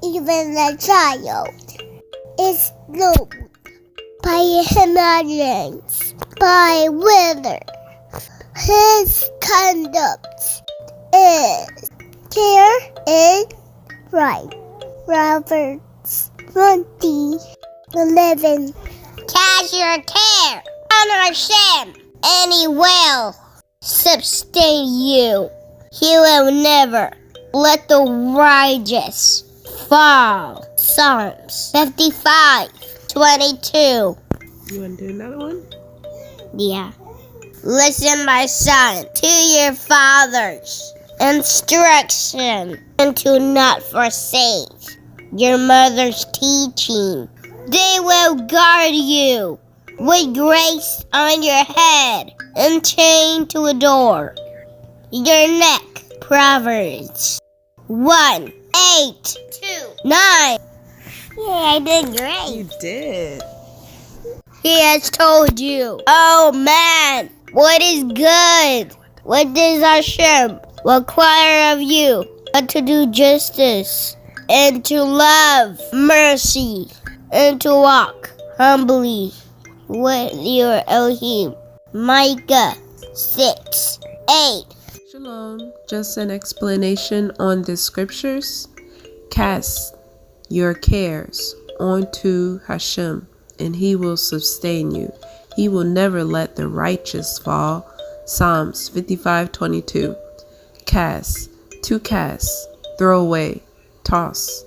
even a child, is known by Himalayans, by whether his conduct is care and right. Proverbs 20:11. Cast your care on Hashem, and He will sustain you. He will never let the righteous fall. Psalms 55:22. You want to do another one? Yeah. Listen, my son, to your father's instruction, and to not forsake your mother's teaching. They will guard you with grace on your head and chain to adore your neck. Proverbs 1:8-9. Yeah, I did great. You did. He has told you, oh man, what is good? What does Hashem require of you? But to do justice, and to love mercy, and to walk humbly with your Elohim. Micah 6:8. Shalom. Just an explanation on the scriptures. Cast your cares onto Hashem, and He will sustain you. He will never let the righteous fall. Psalms 55:22. Cast, to cast, throw away, toss.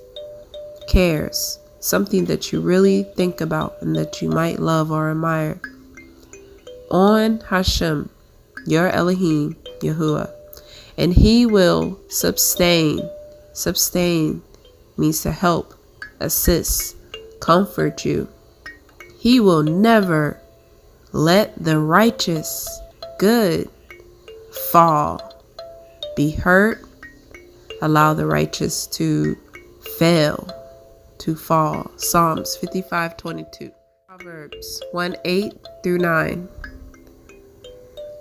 Cares, something that you really think about and that you might love or admire. On Hashem, your Elohim, Yahuwah, and He will sustain. Sustain means to help, assist, comfort you. He will never let the righteous, good, fall, be hurt, allow the righteous to fail, to fall. Psalms 55:22. Proverbs 1:8-9.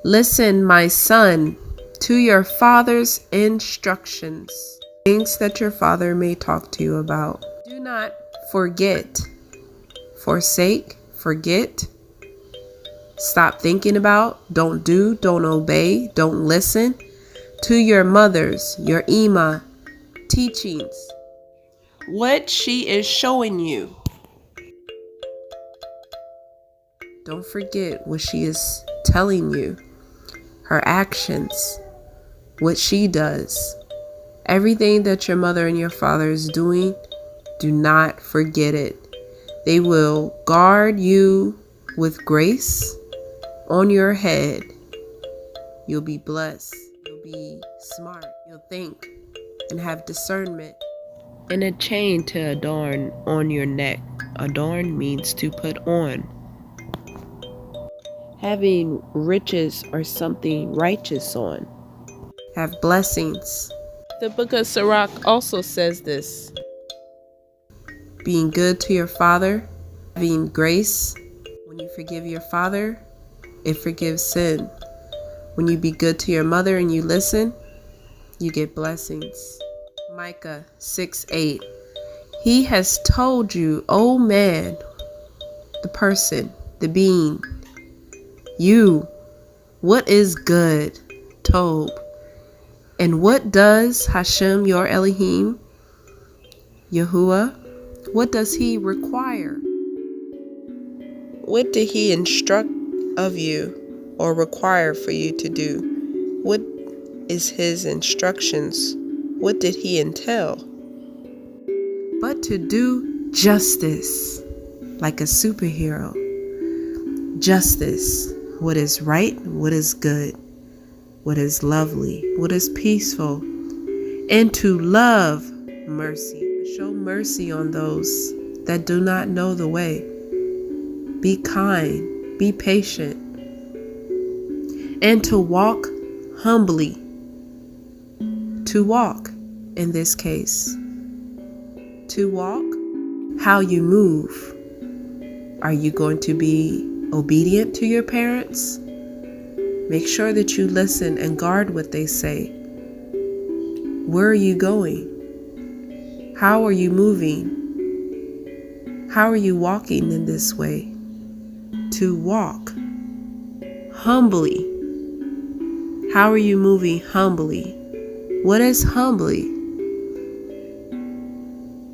Listen, my son, to your father's instructions, things that your father may talk to you about. Do not forget, forsake, forget, stop thinking about, don't do, don't obey, don't listen to your mother's, your Ima, teachings, what she is showing you. Don't forget what she is telling you, her actions, what she does. Everything that your mother and your father is doing, do not forget it. They will guard you with grace on your head. You'll be blessed. You'll be smart. You'll think and have discernment. And a chain to adorn on your neck. Adorn means to put on. Having riches or something righteous on. Have blessings. The book of Sirach also says this. Being good to your father, having grace. When you forgive your father, it forgives sin. When you be good to your mother and you listen, you get blessings. Micah 6:8. He has told you, oh man, the person, the being, you, what is good, Tob. And what does Hashem, your Elohim, Yahuwah, what does He require? What did He instruct of you or require for you to do? What is His instructions? What did He entail? But to do justice, like a superhero. Justice, what is right, what is good, what is lovely, what is peaceful, and to love mercy. Show mercy on those that do not know the way. Be kind, be patient, and to walk humbly. To walk, in this case. To walk, how you move. Are you going to be obedient to your parents? Make sure that you listen and guard what they say. Where are you going? How are you moving? How are you walking in this way? To walk humbly. How are you moving humbly? What is humbly?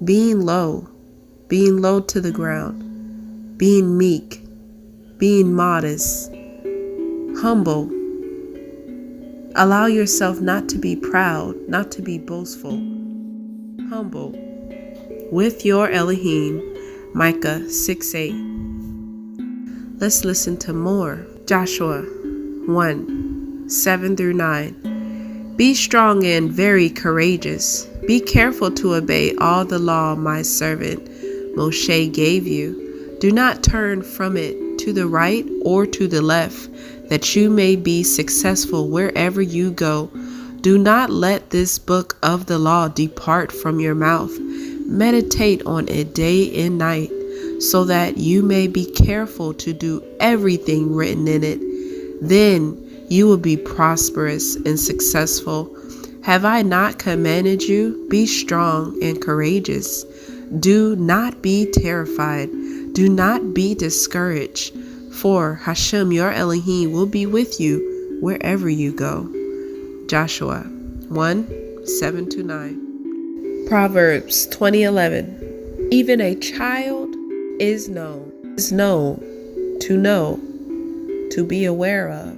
Being low to the ground, being meek, being modest, humble. Allow yourself not to be proud, not to be boastful. Humble. With your Elohim, Micah 6:8. Let's listen to more. Joshua 1:7-9. Be strong and very courageous. Be careful to obey all the law my servant Moshe gave you. Do not turn from it to the right or to the left, that you may be successful wherever you go. Do not let this book of the law depart from your mouth. Meditate on it day and night, so that you may be careful to do everything written in it. Then you will be prosperous and successful. Have I not commanded you? Be strong and courageous. Do not be terrified. Do not be discouraged, for Hashem your Elohim will be with you wherever you go. Joshua 1:7-9. Proverbs 20:11. Even a child is known to be aware of.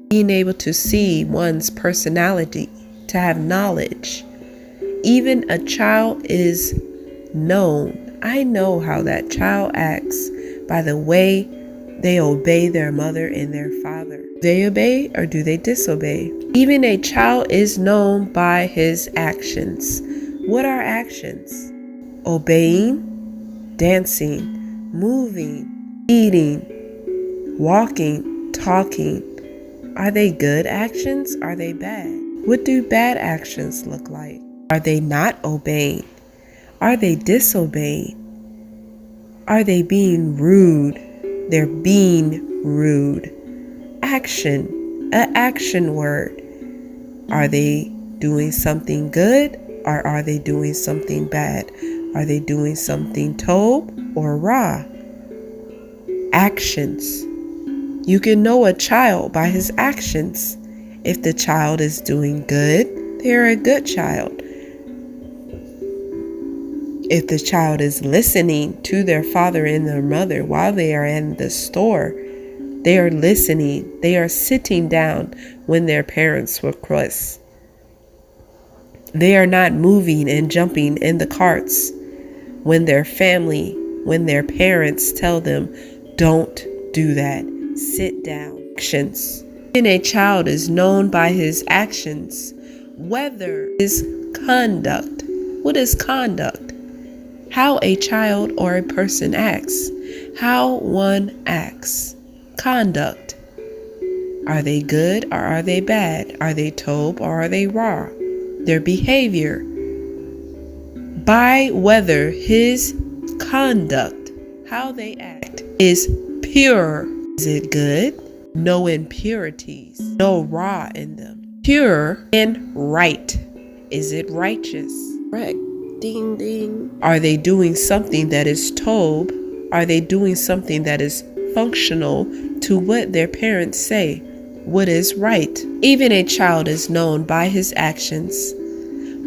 Being able to see one's personality, to have knowledge. Even a child is known. I know how that child acts by the way they obey their mother and their father. Do they obey or do they disobey? Even a child is known by his actions. What are actions? Obeying, dancing, moving, eating, walking, talking. Are they good actions? Are they bad? What do bad actions look like? Are they not obeying? Are they disobeying? Are they being rude? They're being rude. Action, an action word. Are they doing something good or are they doing something bad? Are they doing something tov or ra? Actions. You can know a child by his actions. If the child is doing good, they're a good child. If the child is listening to their father and their mother while they are in the store, they are listening. They are sitting down when their parents request. They are not moving and jumping in the carts when their parents tell them, don't do that. Sit down. Actions. And a child is known by his actions, whether his conduct. What is conduct? How a child or a person acts. How one acts. Conduct. Are they good or are they bad? Are they tov or are they ra? Their behavior. By whether his conduct, how they act, is pure. Is it good? No impurities. No ra in them. Pure and right. Is it righteous? Correct. Ding ding. Are they doing something that is tov? Are they doing something that is functional to what their parents say? What is right? Even a child is known by his actions,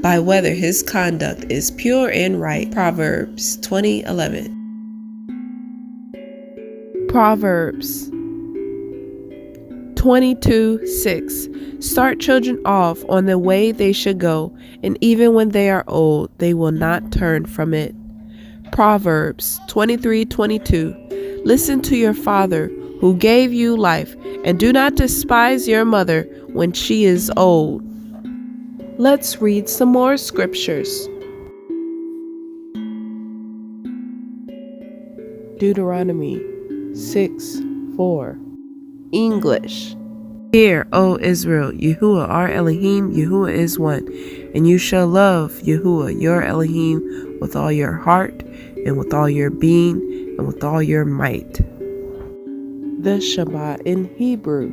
by whether his conduct is pure and right. Proverbs 20:11. Proverbs 22:6. Start children off on the way they should go, and even when they are old, they will not turn from it. Proverbs 23:22. Listen to your father who gave you life, and do not despise your mother when she is old. Let's read some more scriptures. Deuteronomy 6:4. English. Hear, O Israel, Yahuwah our Elohim, Yahuwah is one, and you shall love Yahuwah your Elohim with all your heart, and with all your being, and with all your might. The Shama in Hebrew.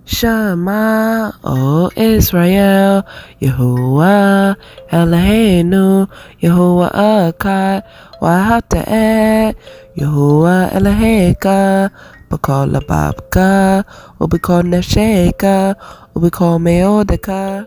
Shama, O Israel, Yahuwah Eloheinu, Yahuwah Akkad, Wahata'at, Yahuwah Eloheka, B'kol Lababka, Ub'kol Nefsheka, Ub'kol Meodeka.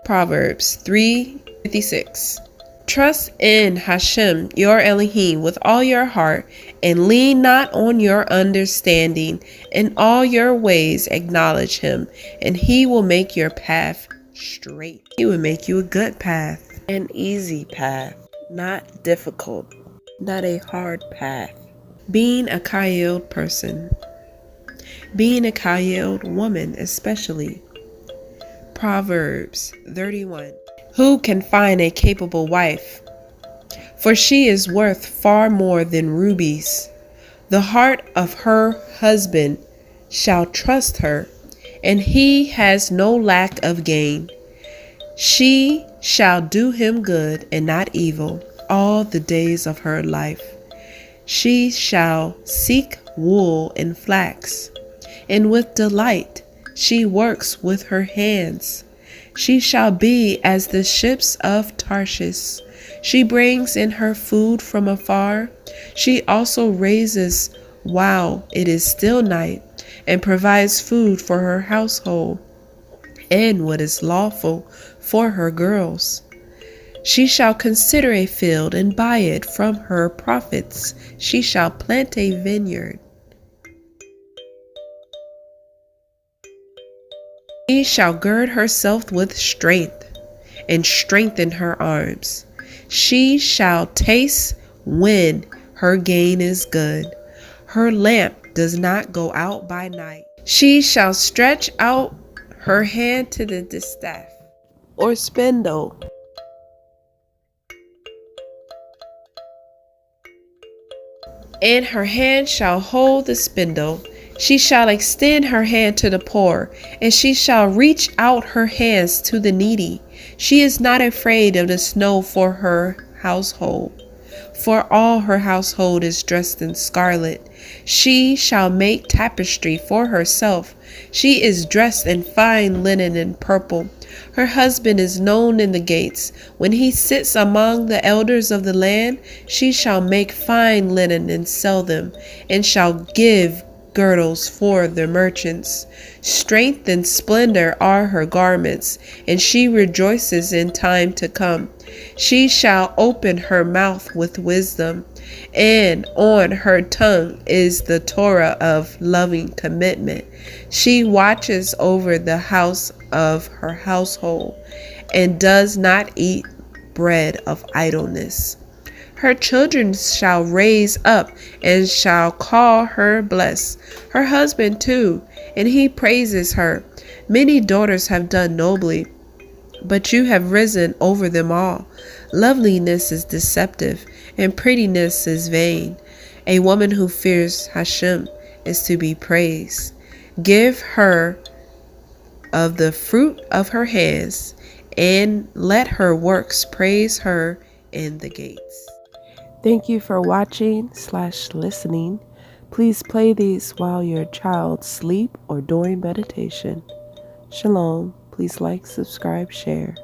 Proverbs 3:56. Trust in Hashem, your Elohim, with all your heart, and lean not on your understanding. In all your ways acknowledge him, and he will make your path straight. He will make you a good path, an easy path, not difficult, not a hard path. Being a Kayod person, being a Kayod woman especially. Proverbs 31. Who can find a capable wife? For she is worth far more than rubies. The heart of her husband shall trust her, and he has no lack of gain. She shall do him good and not evil all the days of her life. She shall seek wool and flax, and with delight she works with her hands. She shall be as the ships of Tarshish. She brings in her food from afar. She also raises while it is still night, and provides food for her household, and what is lawful for her girls. She shall consider a field and buy it from her profits. She shall plant a vineyard. She shall gird herself with strength, and strengthen her arms. She shall taste when her gain is good. Her lamp does not go out by night. She shall stretch out her hand to the distaff, or spindle, and her hand shall hold the spindle. She shall extend her hand to the poor, and she shall reach out her hands to the needy. She is not afraid of the snow for her household, for all her household is dressed in scarlet. She shall make tapestry for herself. She is dressed in fine linen and purple. Her husband is known in the gates. When he sits among the elders of the land, she shall make fine linen and sell them, and shall give girdles for the merchants. Strength and splendor are her garments, and she rejoices in time to come. She shall open her mouth with wisdom, and on her tongue is the Torah of loving commitment. She watches over the house of her household, and does not eat bread of idleness. Her children shall raise up and shall call her blessed. Her husband too, and he praises her. Many daughters have done nobly, but you have risen over them all. Loveliness is deceptive, and prettiness is vain. A woman who fears Hashem is to be praised. Give her of the fruit of her hands, and let her works praise her in the gates. Thank you for watching/listening. Please play these while your child sleep or during meditation. Shalom. Please like, subscribe, share.